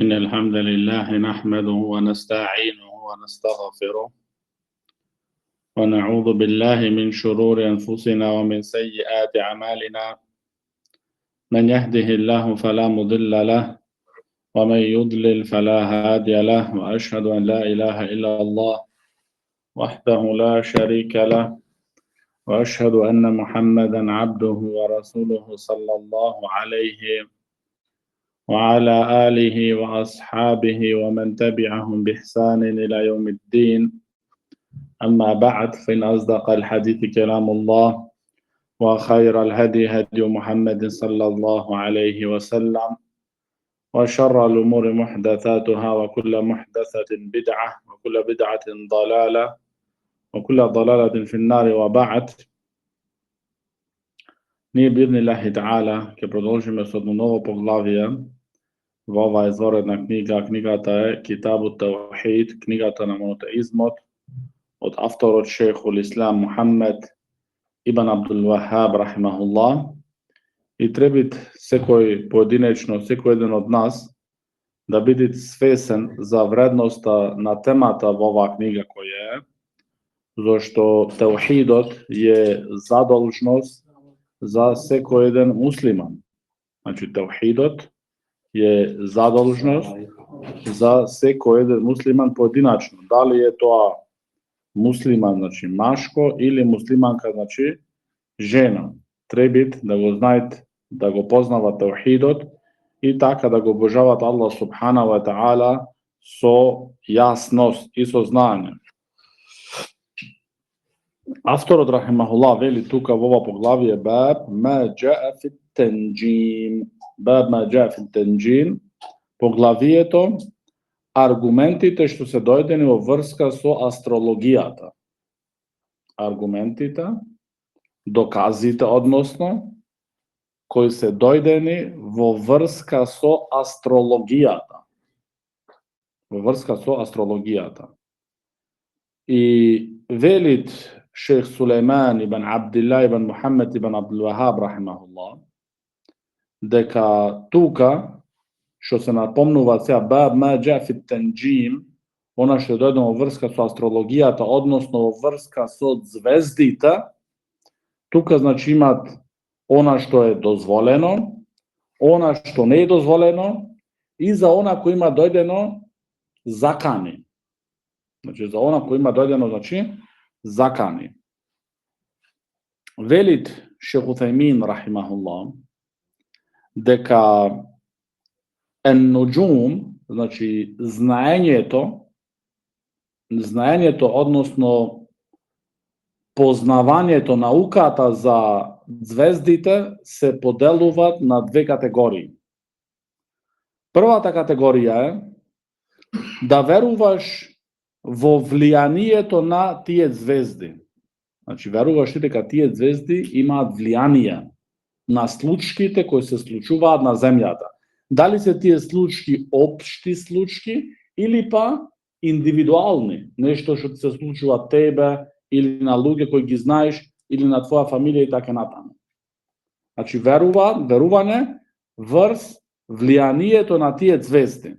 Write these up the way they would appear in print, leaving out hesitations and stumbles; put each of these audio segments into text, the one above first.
إن الحمد لله نحمده ونستعينه ونستغفره ونعوذ بالله من شرور أنفسنا ومن سيئات أعمالنا من يهده الله فلا مضل له ومن يضلل فلا هادي له وأشهد أن لا إله إلا الله وحده لا شريك له وأشهد أن محمدا عبده ورسوله صلى الله عليه وعلى آله وأصحابه ومن تبعهم بإحسان إلى يوم الدين. أما بعد، فإن أصدق الحديث كلام الله وخير الهدي هدي محمد صلى الله عليه وسلم وشر الأمور محدثاتها وكل محدثة بدعة وكل بدعة ضلالة وكل ضلالة في النار. وبعد, nije bi'idhnillahi ta'ala che продолжим с одно ново поглавие во ова изворедна книга. Книгата е Китабу Таухид, книгата на монотеизмот, од авторот шейхул Ислам Мухаммед ибн Абдул Вахаб рахимахуллах. И требит секој поединечно, секој еден од нас да биде свесен за вредноста на темата во оваа книга која е, зашто таухидот е задолжност за секој еден муслиман. Значи таухидот е задолжност за секој еден муслиман поединачно. Дали е тоа муслиман, значи машко, или муслиманка, значи жена. Требит да го знаат, да го познават таухидот и така да го обожават Аллах субханаху ва таала со јасност и со знање. Авторот рахимахуллах вели тука во ова поглавие баб ма џаа фи танџим. Баб ма џаа фи танџим, поглавието аргументите што се дојдени во врска со астрологијата. Аргументите, доказите, односно, кои се дојдени во врска со астрологијата. Во врска со астрологијата. И велит шейх Сулейман ибн Абдилlah ибн Мухаммед ибн Абдул Вахаб рахимахуллах дека тука што се напомнува сега баб ма џаа фи танџим, она што дојде во врска со астрологијата, односно во врска со звездите, тука значи имат она што е дозволено, она што не е дозволено и за она кој има дојдено закани. Значи за она кој има дојдено, значи закани. Велит шейх Утајмин рахимахуллах дека ен-нуџум, значи знаењето, односно познавањето, науката за звездите се поделуваат на две категории. Првата категорија е да веруваш во влијанието на тие звезди. Значи веруваш дека тие звезди имаат влијание на случките кои се случуваат на земјата. Дали се тие случки општи случки или па индивидуални, нешто што се случува тебе или на луѓе кои ги знаеш или на твоја фамилија и така натаму. Значи верување врз влијанието на тие звезди.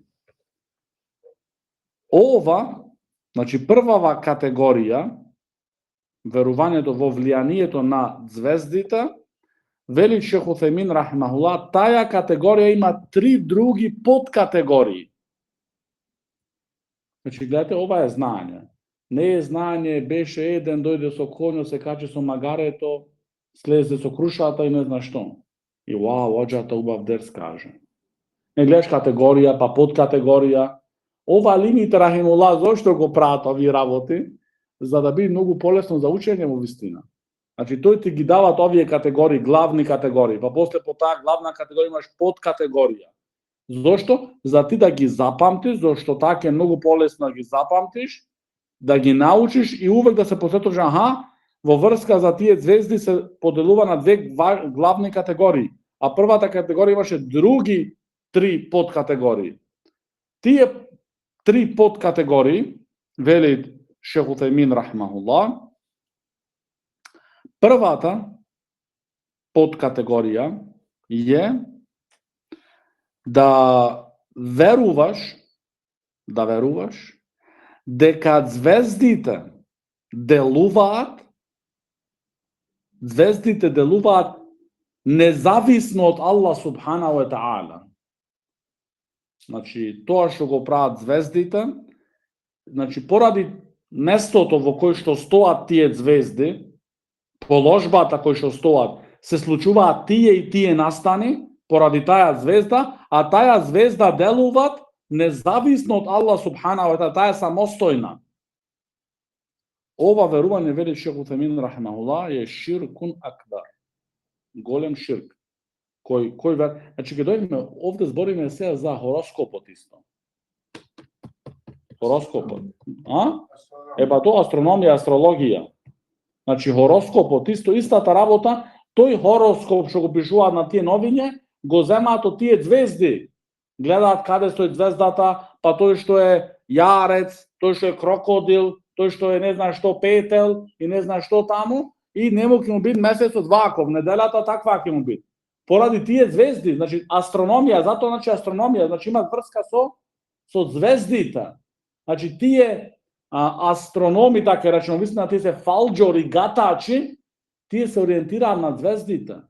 Ова, значи првава категорија, верувањето во влијанието на звездите, вели шейх Утајмин рахимахуллах, таа категорија има три други подкатегории. Значи гледате, ова е знаење. Не е знаење, беше еден, дојде со конјот, се качи со магарето, слезе со крушата и не знае што. И вау, оџата убав дерс каже. Не гледаш категорија, па подкатегорија. Ова лимите рахимуллах, зошто го прават овие работи? За да биде многу полесно за учење во вистина. Значи тој ти ги дават овие категории, главни категории, па после по таа главна категорија имаш подкатегорија. Зошто? За ти да ги запамтиш, зашто така е многу полесно да ги запамтиш, да ги научиш и увек да се посетиш, во врска за тие звезди се поделува на две главни категории, а првата категорија имаше други три подкатегории. Тие три подкатегории, вели шейх Утајмин рахимахуллах, првата подкатегорија е да веруваш дека звездите делуваат независно од Аллах субхана ва таала. Значи, тоа што го прават звездите, значи, поради местото во кој што стоат тие звезди, положбата кој што стоат, се случуваат тие и тие настани, поради таа звезда, а таа звезда делуваат независно од Аллах субхана ва таала, таа е самостојна. Ова верување, вели Шейх Утемин рахимахуллах, е ширкун акбар. Голем ширк. Кој значи ќе дојдеме овде збориме сега за хороскопот исто. Хороскопот, Еба тоа астрономија, астрологија. Значи хороскопот истата работа, тој хороскоп што го пишуваат на тие новиња, го земаат од тие звезди. Гледаат каде стои звездата, па тој што е јарец, тој што е крокодил, тој што е не знам што петел и не знам што таму, и нему ќе му биде месецот ваков, неделата таква ќе му биде. Поради тие звезди, значи астрономија, затоа значи астрономија, значи има врска со звездите. Значи тие астрономи, така речено, мислам, тие се фалџори, гатачи, тие се ориентираат на звездите.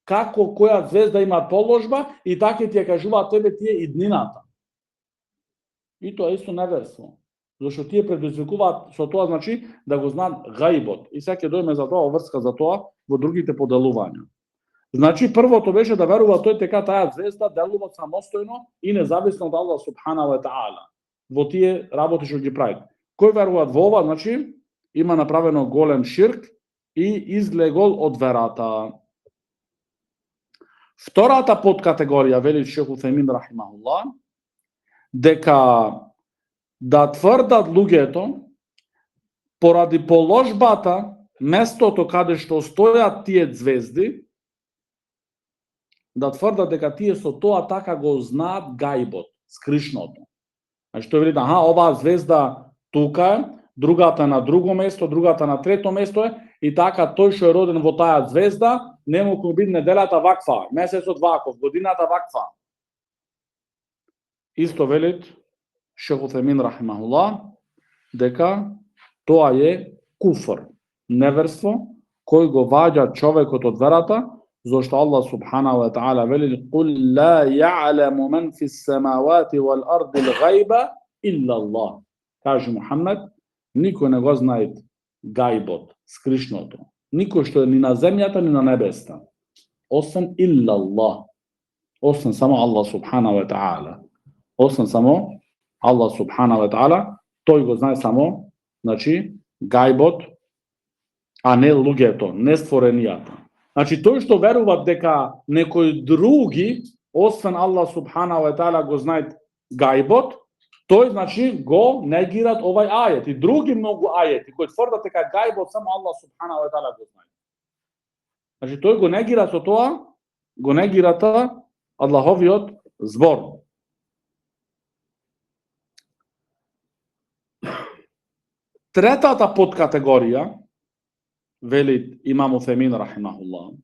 Како која звезда има положба и така ти ја кажуваат тебе тие иднината. И тоа исто неверство. Зашто тие предизвикуваат со тоа, значи, да го знаат гајбот. И сега ќе дојме за тоа, врска за тоа во другите поделувања. Значи, првото беше да верува тој дека таа звезда делува самостојно и независно од Аллах субхана ва таала. Во тие работи што ги прави. Кој веруваат во ова, значи, има направено голем ширк и излегол од верата. Втората подкатегорија, вели Шейх Утемин рахимахуллах, дека да тврдат луѓето поради положбата, местото каде што стојат тие звезди, да тврдат дека тие со тоа така го знаат гајбот, скришното. Значи тој вели, оваа звезда тука е, другата на друго место, другата на трето место е, и така тој што е роден во таа звезда, нему ќе биде неделата ваква, месецот ваков, годината ваква. Исто велит Шейх Утемин рахимахуллах, дека тоа е куфр, неверство, кој го ваѓа човекот од верата, зашто Аллах субхана ва таала вели: "Кул ла ја'ламу ман фис самавати вал арди л-гајба илла Аллах." Каже Мухамед, никој не го знае гајбот, скришното. Никој што е ни на земјата, ни на небеста. Освен илла Аллах. Освен само Аллах субхана ва таала. Освен само Аллах субхана ва таала, тој го знае само, значи, гајбот, а не луѓето, не створенијата. Значи, тој што верува дека некој други, освен Аллах субхана ва таала, го знае гајбот, тој, значи, го негират овај ајет и други многу ајети, кои тврдат дека гајбот само Аллах субхана ва таала го знае. Значи, тој го негира со тоа, го негирата Аллаховиот збор. Третата подкатегорија, вели имам Утемин рахимахуллах,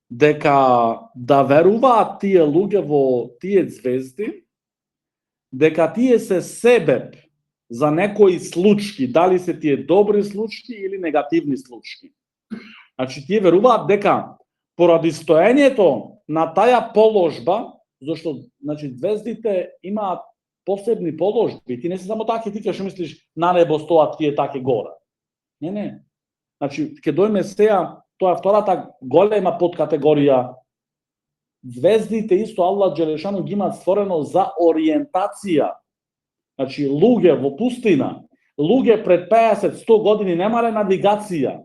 дека да веруваат тие луѓе во тие звезди, дека тие се себеп за некои случаи, дали се тие добри случаи или негативни случаи. Значи, тие веруваат дека поради стоењето на таа положба, зашто, значи, звездите имаат посебни положби, ти не се само таки, ти што мислиш на небо стоат тие таки гора. Не. Значи, ќе дојме сега, тоа е втората голема подкатегорија. Звездите исто Аллах Джелешану ги имаат створено за ориентација. Значи, луѓе во пустина, луѓе пред 50-100 години немале навигација.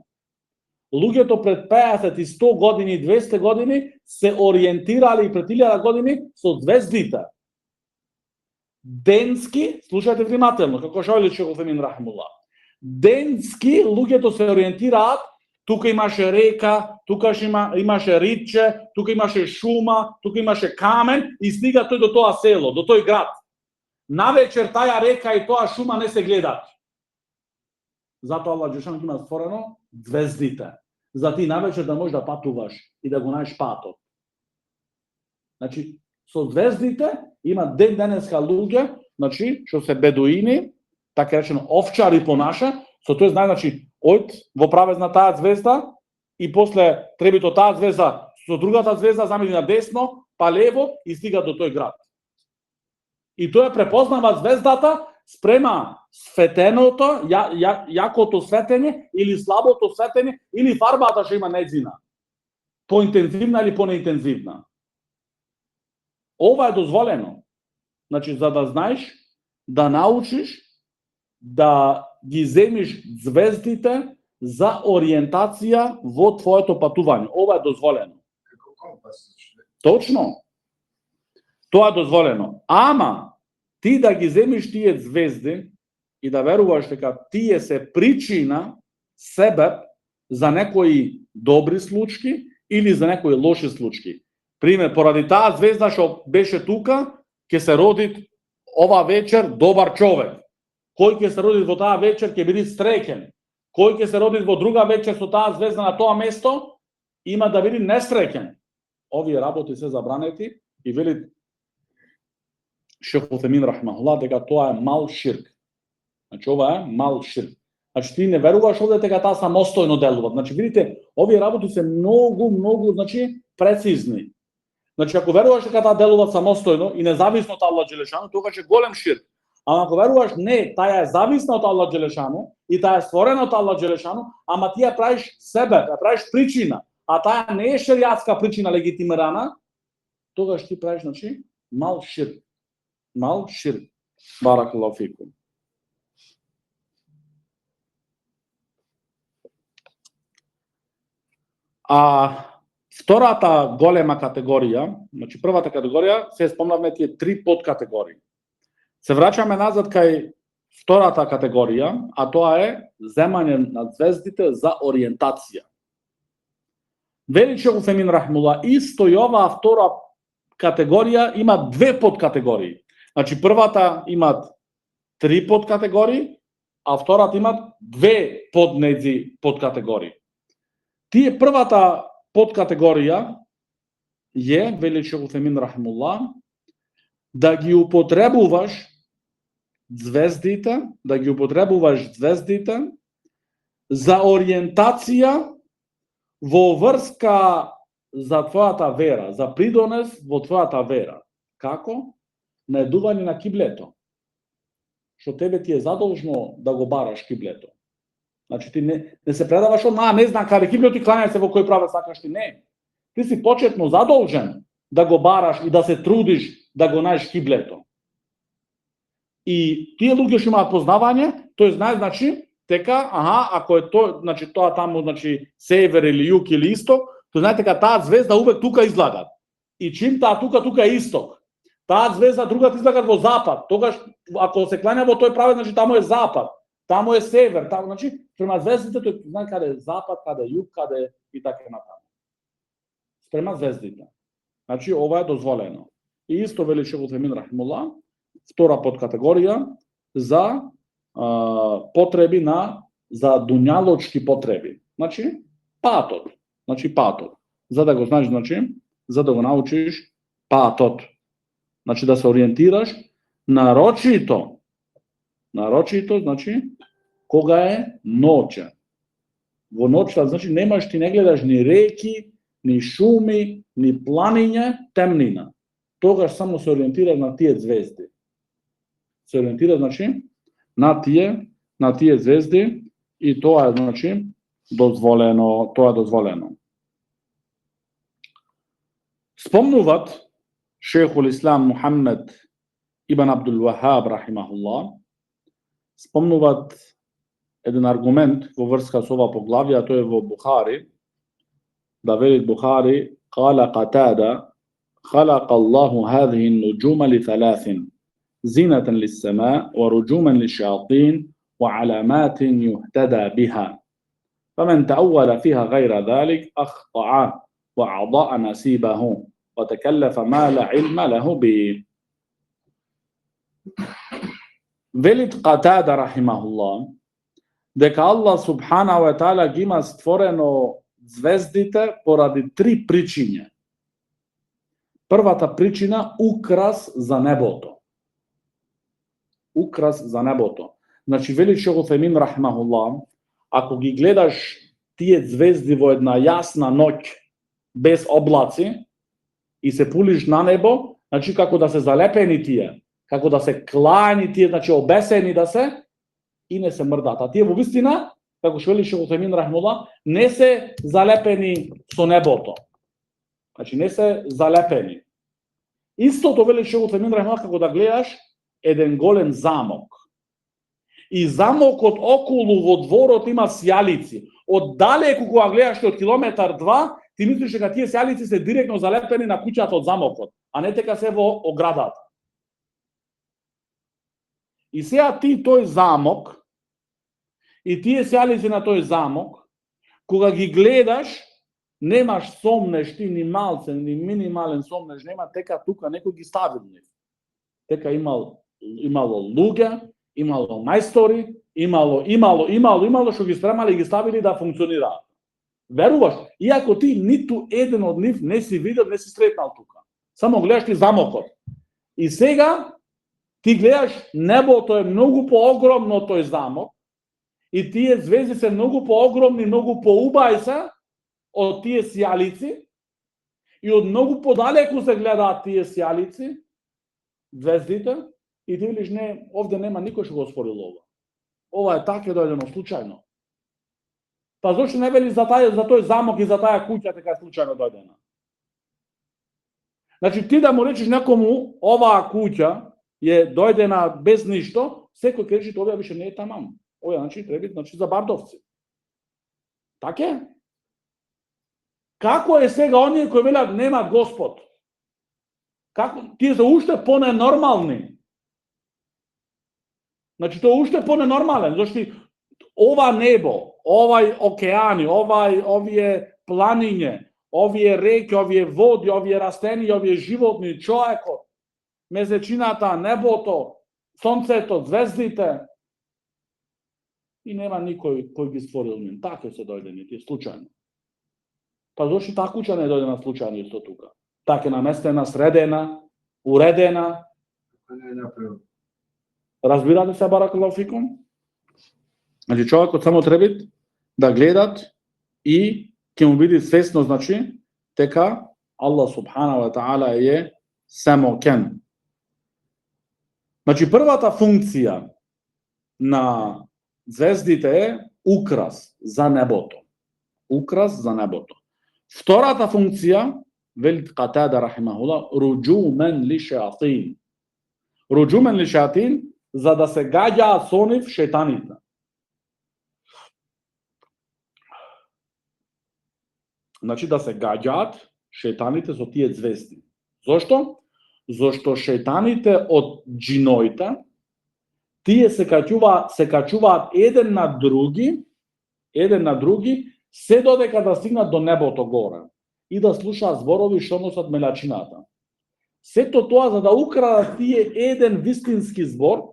Луѓето пред 50 и 100 години, 200 години се ориентирали пред 1000 години со звездите. Денски, слушајте внимателно, како што вели Шейх Утемин рахимахуллах. Денски луѓето се ориентираат, тука имаше река, тука имаше риче, тука имаше шума, тука имаше камен и стига тој до тоа село, до тој град. Навечер таа река и тоа шума не се гледат. Затоа Аллах Джелешану ги има створено звездите. За ти навечер да можеш да патуваш и да го најдеш патот. Значи, со звездите, има ден денеска луѓе, значи, што се бедуини, така речено овчари по наша, со тој знае, значи, ојд во правец на таа звезда и после требито таа звезда со другата звезда замени на десно, па лево и стига до тој град. И тој препознава звездата спрема светеното, јакото светење или слабото светење или фарбата што има нејзина. Поинтензивна или понеинтензивна. Ова е дозволено. Значи, за да знаеш, да научиш, да ги земиш звездите за ориентација во твоето патување. Ова е дозволено. Точно. Тоа е дозволено. Ама, ти да ги земиш тие звезди и да веруваш дека тие се причина себе за некои добри случаи или за некои лоши случаи. Пример, поради таа звезда што беше тука, ќе се роди ова вечер добар човек. Кој ќе се роди во таа вечер ќе биде среќен. Кој ќе се роди во друга вечер со таа звезда на тоа место, има да биде несреќен. Овие работи се забранети и вели Шейх Утемин рахмахуллах дека тоа е мал ширк. Значи ова е мал ширк. Значи ти не веруваш овде дека таа самостојно делува. Значи видите, овие работи се многу значи прецизни. Значи ако веруваш дека таа делува самостојно и независно од Аллах Джелешану, тогаш е голем ширк. Ама ако веруваш не, таа е зависна од Аллах Джелешану и таа е створена од Аллах Джелешану, ама ти ја правиш себе, ја правиш причина, а таа не е шеријатска причина легитимирана, тогаш ти правиш значи мал ширк. Мал ширк. Баракаллаху фикум. Втората голема категорија, значи првата категорија, се спомнавме тие три подкатегории. Се враќаме назад кај втората категорија, а тоа е земање на звездите за ориентација. Вели Шейх Утемин рахмуллах, исто и оваа втора категорија има две подкатегории. Значи првата имат три подкатегории, а втората имат две поднези подкатегории. Тие првата подкатегорија е, вели Шейх Утемин рахмуллах, да ги употребуваш звездите, за ориентација во врска за твојата вера, за придонес во твојата вера. Како? Најдување на киблето. Што тебе ти е задолжно да го бараш киблето. Значи ти не се предаваш не знам каде киблето и кланяј се во кој правец сакаш ти, не. Ти си почетно задолжен да го бараш и да се трудиш да го најдеш киблето. И тие луѓе што имаат познавање, тој знае значи дека ако е тоа, значи тоа таму, значи север или југ или исток, тој знае дека таа звезда увек тука излага. И чим таа тука е исток. Таа звезда другата излага во запад. Тогаш ако се кланя во тој правец, значи таму е запад, таму е север, таму значи према звездите тој знае каде е запад, каде е југ, каде и така натаму. Спрема звездите. Значи ова е дозволено. И исто вели Шейх Утемин рахмуллах, втора подкатегорија за потреби за дуњалочки потреби. Значи патот. За да го знаеш, значи, за да го научиш патот. Значи да се ориентираш нарочито, значи кога е ноќе. Во ноќта, значи немаш, ти не гледаш ни реки, ни шуми, ни планиње, темнина. Тогаш само се ориентираш на тие звезди. Се ориентира, значи, на тие звезди и тоа е, значи, дозволено. Спомнуват Шейхул Ислам Мухаммед ибн Абдул Вахаб рахимахуллах, спомнуват еден аргумент во врска со ова поглавје, а тоа е во Бухари, да вели Бухари, قال قتادة خلق الله هذه النجوم لثلاث زينة للسماء ورجوما للشياطين وعلامات يهتدى بها فمن تأول فيها غير ذلك أخطأ وأعضاء نسيبه وتكلف ما لا علم له به. Велит Катада рахимахуллах дека Аллах субханаху ва таала ги има створено звездите поради три причини. Првата причина, украс за небото. Украс за небото. Значи, вели Шейх Утхаймин рахимахуллах, ако ги гледаш тие звезди во една јасна ноќ, без облаци, и се пулиш на небо, значи како да се залепени тие, како да се клајани тие, значи обесени да се, и не се мрдат. А тие во вистина, како што вели Шейх Утхаймин рахимахуллах, не се залепени со небото. Значи не се залепени. Истото вели Шейх Утхаймин рахимахуллах, како да гледаш еден голем замок. И замокот околу во дворот има сјалици. Од далеку кога гледаш од километар 2, ти мислиш дека тие сјалици се директно залепени на куќата од замокот, а не дека се во оградата. И сега ти тој замок и тие сјалици на тој замок, кога ги гледаш, немаш сомнеш ти ни малцен, ни минимален сомнеш, нема дека тука некој ги ставил нив. Дека имало луѓе, имало мајстори, имало што ги спремали и ги ставили да функционираат. Веруваш, иако ти ниту еден од нив не си видел, не си сретнал тука. Само гледаш ти замокот. И сега ти гледаш небото е многу поогромно од тој замок и тие звезди се многу поогромни, многу поубави се од тие сјалици и од многу подалеку се гледаат тие сјалици, звездите, и ти видиш, не, овде нема никој што го спорил ова. Ова е така дојдено случајно. Па зошто не вели за тој замок и за таа куќа така случајно дојдена? Значи ти да му речеш некому оваа куќа е дојдена без ништо, секој ќе рече тоа више не е тамам. Ова значи треба за бардовци. Така е? Како е сега оние кои велат немат Господ? Како тие се уште поненормални? Значи тоа уште поненормален, зашто ова небо, овај океани, овие планиње, овие реки, овие води, овие растенија, овие животни, човекот, месечината, небото, сонцето, звездите, и нема никој кој ги створил нив. Така се дојдени тие случајно. Па зашто таа куќа не дојдена случајно исто тука? Така е наместена, средена, уредена. Разбирате се, баракаллаху фикум? Значи човекот само треба да гледат и ќе му биде свесно, значи, дека Аллах субхана ва таала е самокен. Значи првата функција на звездите е украс за небото. Украс за небото. Втората функција, вели Катада рахимахуллах, руџумен ли шејатин. Руџумен ли шејатин, за да се гаѓаат со нив шејтаните. Значи да се гаѓаат шејтаните со тие звезди. Зошто? Зошто шејтаните од џиноите, тие се качуваат еден на други, се додека да стигнат до небото горе и да слушаат зборови што носат мелачината. Сето тоа за да украдат тие еден вистински збор,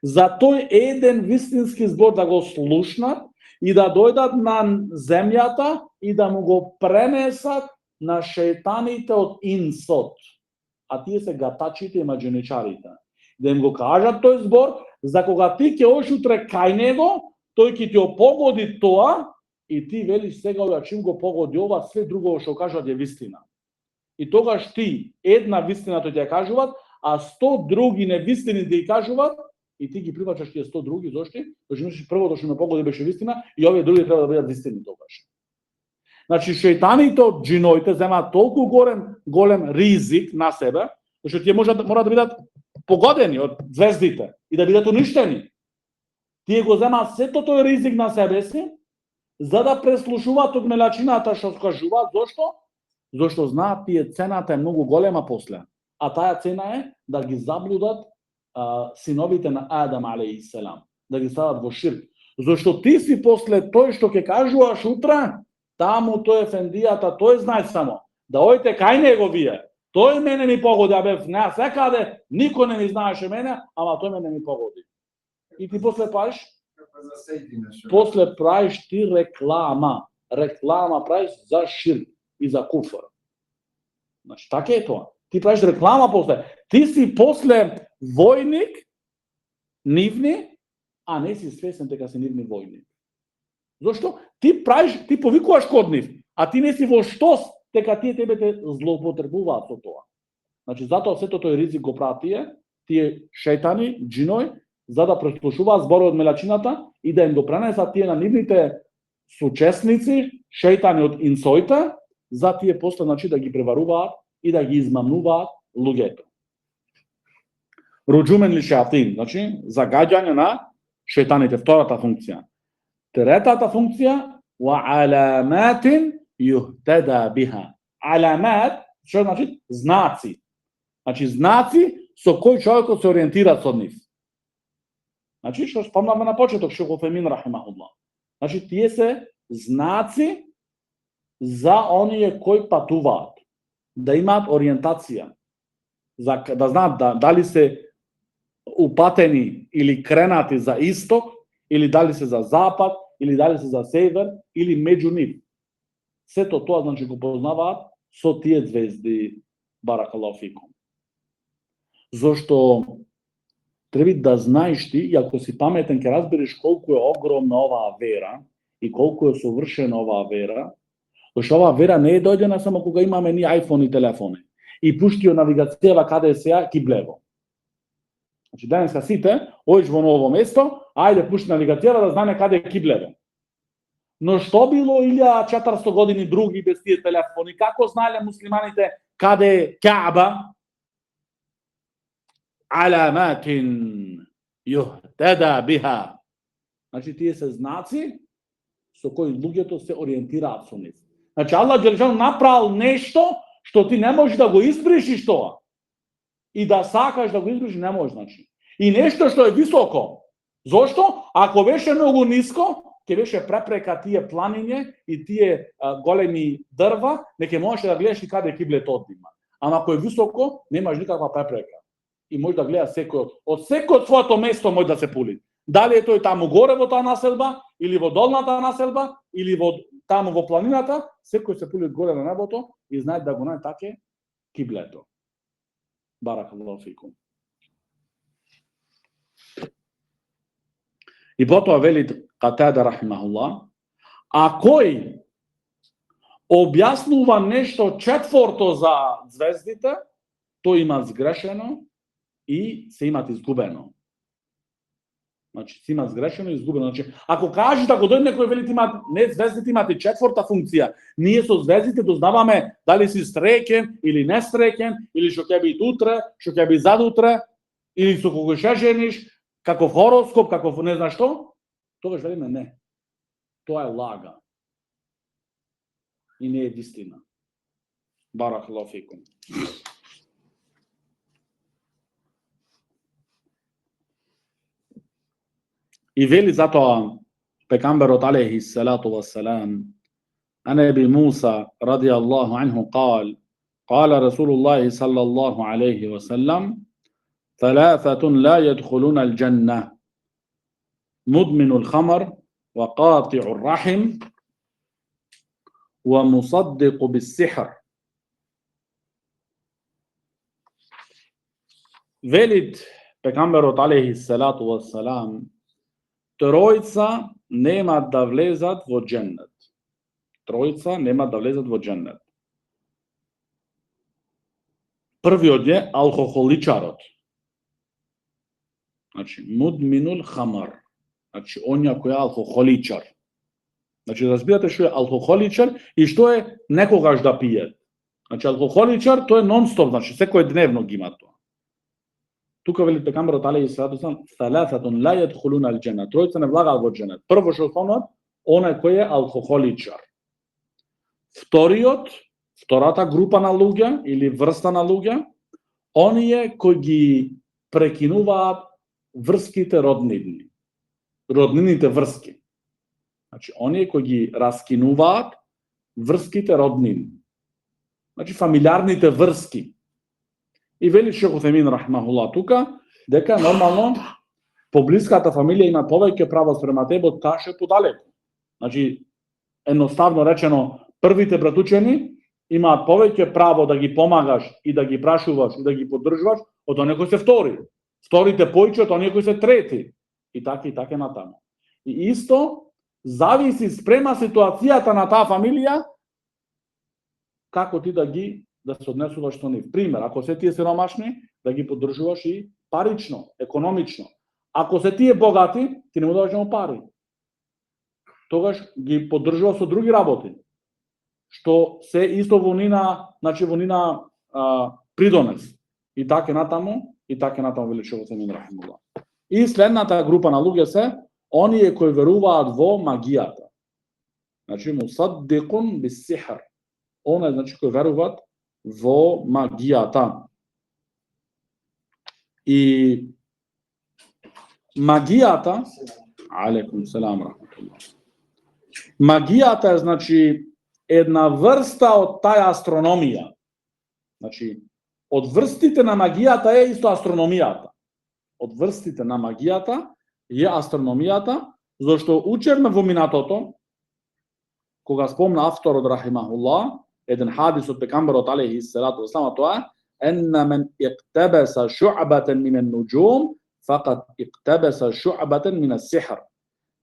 за тој еден вистински збор да го слушнат и да дојдат на земјата и да му го пренесат на шејтаните од инсот. А тие се гатачите и маџуничарите. Да им го кажат тој збор, за кога ти ќе одиш утре кај него, тој ќе ти опогоди тоа и ти велиш сега ова чим го погоди ова, све друго што кажат е вистина. И тогаш ти една вистина тој ќе кажуваат, а 100 други невистини да ја кажуваат, и ти ги прифаќаш тие 100 други, зошто? Зашто мислиш првото што ме погоди беше вистина и овие други треба да бидат вистини тогаш. Значи шејтаните од џиноите земаат толку голем ризик на себе, зашто тие мора да бидат погодени од звездите и да бидат уништени. Тие го земаат сето тој ризик на себе си, за да преслушуваат од мелачината што скажуваат. Зошто? Зошто знаат тие цената е многу голема после. А таа цена е да ги заблудат синовите на Адам алейхиселам, да ги стават во ширк. Зошто ти си после тој што ќе кажуваш утре, таму тој ефендијата, тој знае само да ојте кај него вие. Тој мене ми погоди, а бев не секаде, никој не ми знаеше мене, ама тој мене ми погоди. И ти после правиш ти реклама правиш за ширк и за куфр. Значи така е тоа. Ти правиш реклама после. Ти си после војник, нивни, а не си свесен дека си нивни војник. Зошто? Ти повикуваш код нив, а ти не си во штос дека тие тебе те злоупотребуваат со тоа. Значи, затоа сето тој ризик го прават тие шејтани, џиној, за да преслушуваат зборови од мелачината и да им допренесат тие на нивните сучесници, шејтани од инсоите, за тие после, значи, да ги преваруваат и да ги измамнуваат луѓето. Руџумен ли шејатин, значи, загаѓање на шејтаните, втората функција. Третата функција, ва аламатин юхтада биха. Аламат, што значи? Знаци. Значи, знаци со кои човекот се ориентира со нив. Значи, што спомнавме на почеток, Шейх Уфемин рахимахуллах. Значи, тие се знаци за оние кои патуваат, да имаат ориентација, да знаат дали се упатени или кренати за исток, или дали се за запад, или дали се за север, или меѓу нив. Сето тоа, значи, го познаваат со тие звезди, баракаллаху фикум. Зошто треба да знаеш ти, и ако си паметен, ќе разбереш колку е огромна оваа вера и колку е совршена оваа вера, зашто оваа вера не е дојдена само кога имаме ни iPhone и телефони и пушти навигацијава каде е сега киблево. Значи, денеска сите, оиш во ново место, ајде пушти навигацијава да знаме каде е киблево. Но што било 1400 години други без тие телефони? Како знаеле муслиманите каде е Каба? Аламатин юхтада биха. Значи, тие се знаци со кои луѓето се ориентираат со нив. Значи, Аллах џелешану направил нешто што ти не можеш да го избришиш тоа. И да сакаш да го избришиш, не можеш, значи. И нешто што е високо. Зошто? Ако беше многу ниско, ќе беше препрека тие планиње и тие големи дрва, не ќе можеш да гледаш и каде киблето одима. Ама ако е високо, немаш никаква препрека. И може да гледа секој од своето место може да се пули. Дали е тој таму горе во таа населба, или во долната населба, или таму во планината, секој се пули горе на небото и знае да го најде таке киблето. Баракаллаху фикум. И потоа вели Катада рахимахуллах, а кој објаснува нешто четворто за звездите, тој има сгрешено и се имат изгубено. Значи, се има сгрешено и изгубено. Значи, ако кажеш да го дојде некој вели не, звездите имат и четворта функција. Ние со звездите дознаваме дали си среќен или не среќен, или што ќе биде утре, што ќе биде задутре, или со кого ќе жениш, каков хороскоп, каков не знам што, тогаш велиме не. Тоа е лага. И не е вистина. Баракаллаху фикум. И вели затоа пекамберот алейхи салату вассалам, ан Аби Муса радијаллаху анху قال رسول الله صلى الله عليه وسلم ثلاثة لا يدخلون الجنة مدمن الخمر وقاطع الرحم ومصدق بالسحر. велит пекамберот алейхи салату вассалам, тројца нема да влезат во џеннет. Тројца нема да влезат во џеннет. Првиот е алкохоличарот. Значи, мудминул хамар. Значи, онја кој е алкохоличар. Значи, разбирате што е алкохоличар и што е некогаш да пие. Значи, алкохоличар, тоа е нон-стоп, значи, секој дневно ги има тоа. Тука вели пекамберот алейхи салату вассалам, саласатун ла јадхулуна ал-џенна. Тројца не влагаат во џеннет. Прво што спомнат, онај кој е алкохоличар. Втората група на луѓе или врста на луѓе, оние кои ги прекинуваат врските роднини. Роднините врски. Значи, оние кои ги раскинуваат врските роднини. Значи, фамилиарните врски. И вели Шейх Уфемин рахмахуллах тука, дека нормално поблиската фамилија има повеќе право спрема тебе од таа што е подалеку. Значи, едноставно речено, првите братучени имаат повеќе право да ги помагаш и да ги прашуваш и да ги поддржуваш од оние кои се втори. Вторите поиќе од оние кои се трети. И така натаму. И исто зависи спрема ситуацијата на таа фамилија како ти да се однесуваш со нив. Пример, ако се тие сиромашни, да ги поддржуваш и парично, економично. Ако се тие богати, ти не му даваш му пари. Тогаш ги поддржуваш со други работи. Што се исто во нина придонес. И така натаму величува се мин рахимулла. И следната група на луѓе се оние кои веруваат во магијата. Значи мусаддикун бис-сихр. Оние кои веруваат во магијата. И магијата, алейкум селам рахматуллах. Магијата е една врста од таа астрономија. Значи од врстите на магијата е исто астрономијата. Од врстите на магијата е астрономијата, зашто учевме во минатото, кога спомна авторот рахимахуллах, еден хадис од пегамберот алейхи селату веселам, тоа е енна мен иқтабаса шуъбатен мин ан-нуџум фақад иқтабаса шуъбатен мин ас-сихр.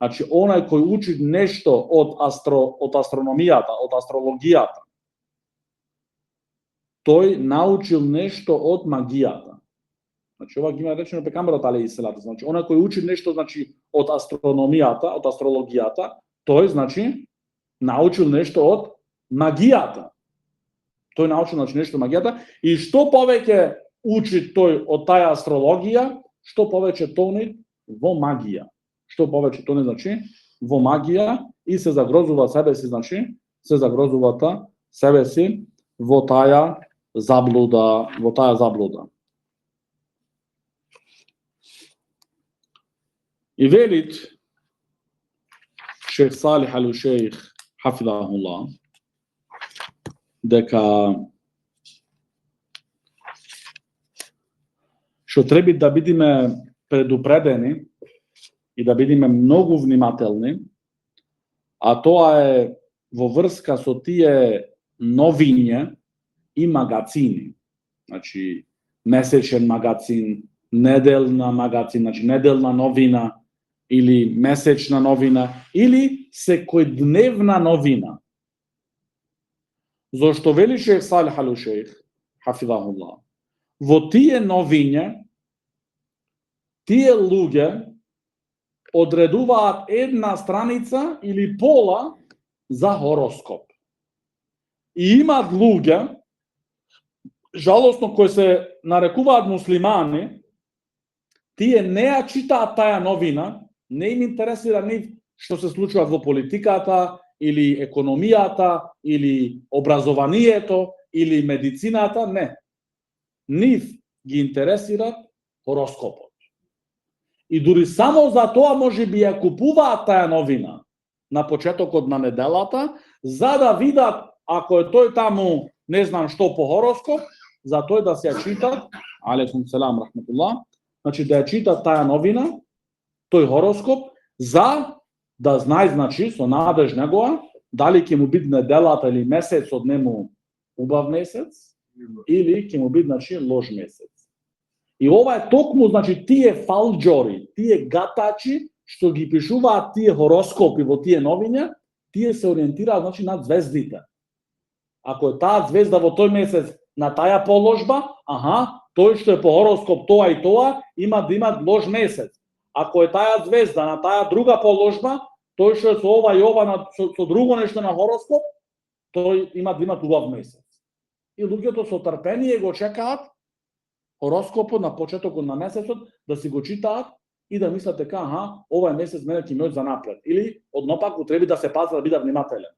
Значи онај кој учи нешто од астрономијата, од астрологијата, тој научил нешто од магијата. Значи ова ги има речено пегамберот алейхи селату. Значи онај кој учи нешто од астрономијата, од астрологијата, тој научил нешто од магијата. Тој научил нешто од магијата и што повеќе учи тој од таа астрологија, што повеќе тони во магија. Што повеќе тони во магија и се загрозува себе си, се загрозува себе си во таа заблуда, И велит шейх Салих ал-Ушейх хафидахуллах дека што треба да бидеме предупредени и да бидеме многу внимателни, а тоа е во врска со тие новиња и магацини. Значи месечен магацин, неделна магацин, неделна новина или месечна новина или секојдневна новина. Зошто вели шейх Салих ал-Ушейх хафидахуллах, во тие новиња тие луѓе одредуваат една страница или пола за хороскоп. И имаат луѓе, жалосно кои се нарекуваат муслимани, тие не ја читаат таа новина, не им интересира нив што се случува во политиката, или економијата, или образованието, или медицината, не. Нив ги интересира хороскопот. И дури само за тоа може би ја купуваат таа новина на почетокот на неделата, за да видат ако е тој таму не знам што по хороскоп, за тој да се ја читат, алейкум селам рахматуллах, значи да ја читат таа новина, тој хороскоп, за да знае, со надеж негова, дали ќе му биде неделата или месецот нему убав месец, или ќе му биде, лош месец. И ова е токму, тие фалџори, тие гатачи, што ги пишуваат тие хороскопи во тие новиња, тие се ориентираат, на звездите. Ако е таа звезда во тој месец на таја положба, тој што е по хороскоп тоа и тоа, има да има лош месец. Ако е таа звезда на таа друга положба, тој што е со ова и ова со друго нешто на хороскоп, тој има да има убав месец. И луѓето со трпение го чекаат хороскопот на почетокот на месецот, да си го читаат и да мислат дека овој месец мене ќе ми оди за напред. Или однопак треба да се пази да биде внимателен.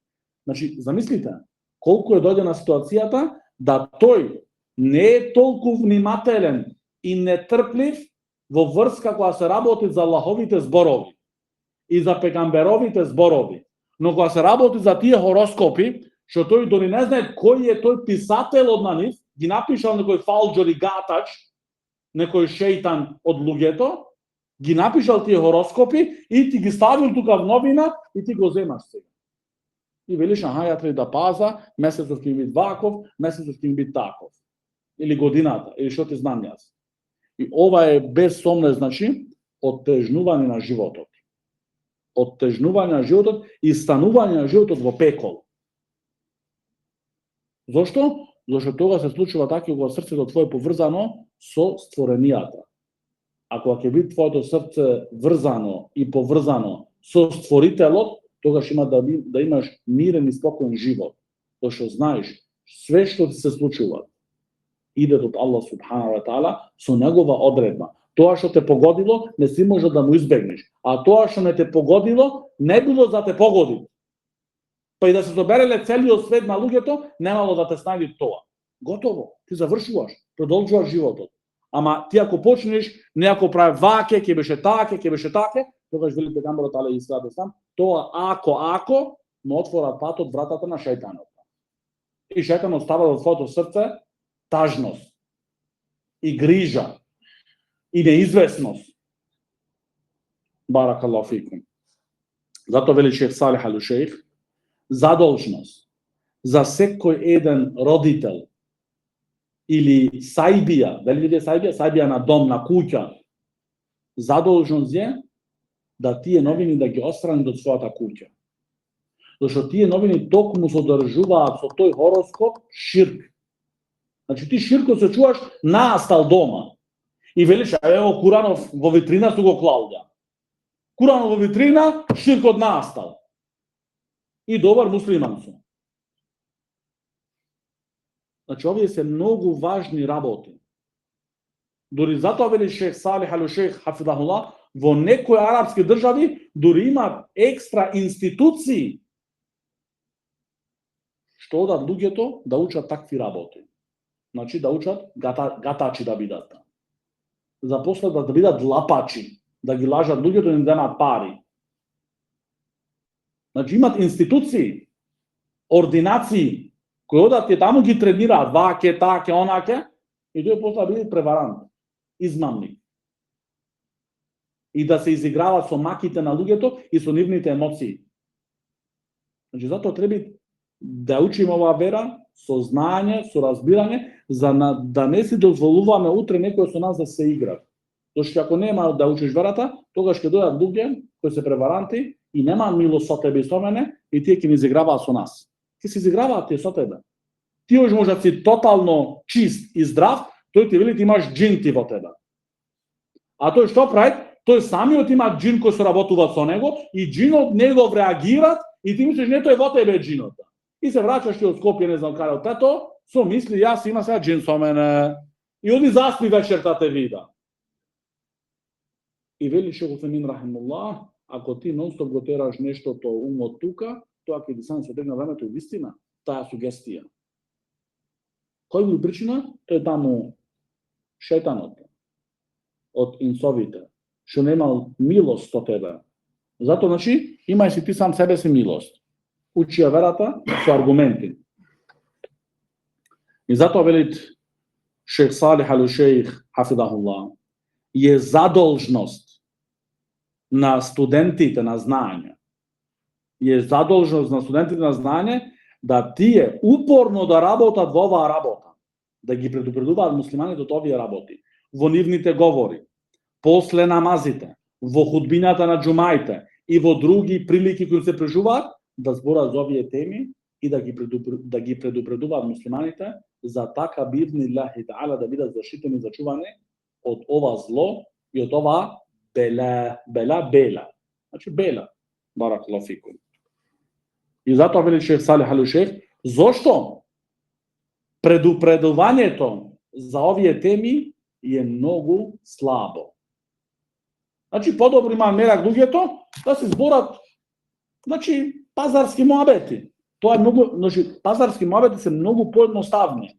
Замислите, колку е дојдена ситуацијата да тој не е толку внимателен и нетрплив во врска кога се работи за Аллаховите зборови и за пегамберовите зборови, но кога се работи за тие хороскопи, што тој дори не знае кој е тој писателот на нив, ги напишал некој фалџор и гатач, некој шејтан од луѓето, ги напишал тие хороскопи и ти ги ставил тука в новина и ти го земаш сега. И велиш, ја треба да паза, месецот ќе биде ваков, месецот ќе биде таков. Или годината, или што ти знам јас. И ова е без сомнев, значи, оттежнување на животот. Оттежнување на животот и станување на животот во пекол. Зошто? Зошто тога се случува така кога срцето твое поврзано со створенијата. А кога ќе биде твоето срце врзано и поврзано со створителот, тогаш има да имаш мирен и спокоен живот. Зашто знаеш, све што ти се случува иде од Аллах субхана ва таала со негова одредба. Тоа што те погодило, не си може да му избегнеш. А тоа што не те погодило, не било за те погоди. Па и да се собереле целиот свет на луѓето, немало да те снајди тоа. Готово, ти завршуваш, продолжуваш животот. Ама ти ако почнеш, некој прави ваке, ќе беше таке, тогаш вели пегамберот алейхи салату весселам, тоа ако му отвора патот вратата на шејтанот. И шејтанот става во твоето срце тажност и грижа и неизвестност. Баракаллаху фикум. Зато вели шех Салих ал-Шейх, задолжност за секој еден родител или сајбија, дали е сајбија? Сајбија на дом, на куќа. Задолжност е да тие новини да ги острани од својата куќа. Зашто тие новини токму содржуваат со тој хороскоп ширк. Значи ти ширкот се чуваш настал дома. И велиш, ево Куранов во витрина су го клауда. Куранов во витрина, ширкот настал. И добар муслиман су. Значи овие се многу важни работи. Дори затоа вели шех Салих ал-Шейх хафидахуллах, во некои арапски држави дури имаат екстра институции што одат луѓето да учат такви работи. Значи да учат гатачи да бидат. Запослед да бидат лапачи, да ги лажат луѓето да им земат пари. Значи имат институции, ординации, кои одат и таму ги тренираат, ваке, таке, онаке, и тој после да биде преварант, измамник. И да се изиграват со маките на луѓето и со нивните емоции. Значи затоа треба да учиме оваа вера со знаење, со разбирање, за да не си дозволуваме утре некој со нас да се игра. Зашто ако нема да учиш верата, тогаш ќе дојдат луѓе кои се преваранти и нема милост со тебе и со мене, и тие ќе ни изиграваат со нас. Ќе се изиграваат тие со тебе. Ти може да си тотално чист и здрав, тој ти вели ти имаш џин ти во тебе. А тој што прави? Тој самиот има џин кој се работува со него и џинот него реагира и ти мислиш не тој во тебе џинот. И се враќаш ти од Скопје, не знам каде од тето, со мисли јас има сега џин со мене. И оди заспи вечерта те вида. И вели шех Утемин рахимуллах, ако ти нон-стоп го тераш нештото умот тука, тоа ќе ти сам се тегне времето и вистина, таа сугестија. Кој бил причина? Тој таму шејтанот од инсовите, што немал милост со тебе. Зато, значи, имај си ти сам себе си милост. Учи ја верата со аргументи. И затоа велит шех Салих ал-Шейх хафидахуллах, е задолжност на студентите на знаење. Е задолжност на студентите на знаење да тие упорно да работат во оваа работа, да ги предупредуваат муслиманите од овие работи, во нивните говори, после намазите, во худбината на џумаите и во други прилики кои се прежуваат, да зборат за овие теми и да ги предупредуваат муслиманите за така бивни Аллахи таала да бидат заштитени и зачувани од ова зло и од ова бела. Значи бела. Баракаллаху фикум. И затоа вели шех Салих ал-Шейх, зошто предупредувањето за овие теми е многу слабо. Значи подобро има мерак луѓето да се зборат, значи пазарски моабети. Тоа е многу, значи пазарски моабети се многу поедноставни.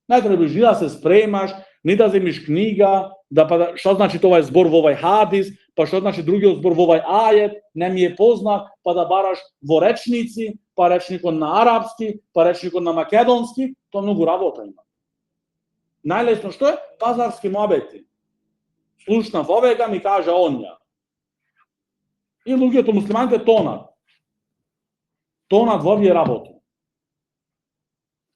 Не требаш да се спремаш, ни да земиш книга, да што значи тоа е збор во овај хадис, па што значи другиот збор во овај ајет, не ми е познат, па да бараш во речници, па речникот на арапски, па речникот на македонски, тоа многу работа има. Најлесно што е? Пазарски моабети. Слушнав овега, ми кажа онја. И луѓето муслиманите тонат. То надвовие работи.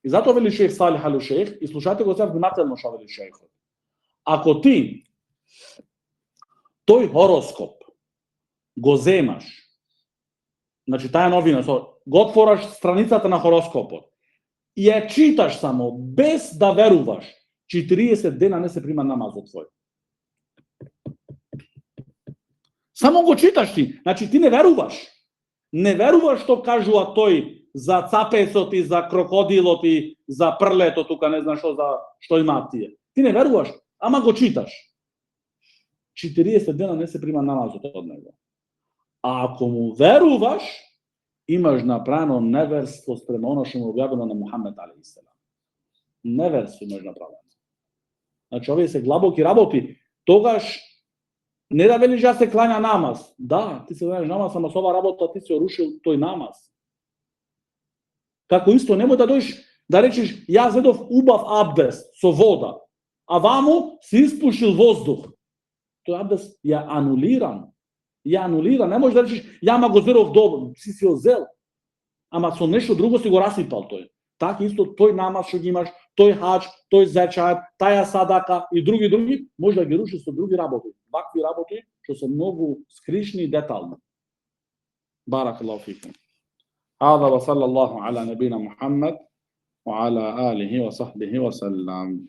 И затоа вели шейх Салих аль Шейх, и слушате го сега внимателно што вели шейхот. Ако ти тој хороскоп го земаш, значи таа новина, го отвораш страницата на хороскопот и ја читаш само без да веруваш, 40 дена не се прима намазот твој. Само го читаш ти, значи ти не веруваш. Не веруваш што кажува тој за цапецот и за крокодилот и за прлето, тука не знам што имаат тие. Ти не веруваш, ама го читаш. 40 дена не се прима намазот од него. А ако му веруваш, имаш направено неверство спрема оно што му објавено на Мухамед алейхиселам. Неверство имаш направено. Значи, овие се длабоки работи. Тогаш не да велиш ја се клања намаз. Да, ти се клањаш намаз, ама со ова работа ти се орушил тој намаз. Како исто немој да дојдеш да речеш јас зедов убав абдест со вода, а ваму си испушил воздух. Тој абдест ја анулиран. Ја анулира, не можеш да речеш јама го зедов добро, си го зел. Ама со нешто друго си го расипал тој. Така исто тој намаз што ги имаш, тој хаџ, тој зечаат, таја садака и други, може да ги руши со други работи. Вакви работи што се многу скришни и детални. Баракаллаху фикум. هذا وصلى الله على نبينا محمد وعلى آله وصحبه وسلم.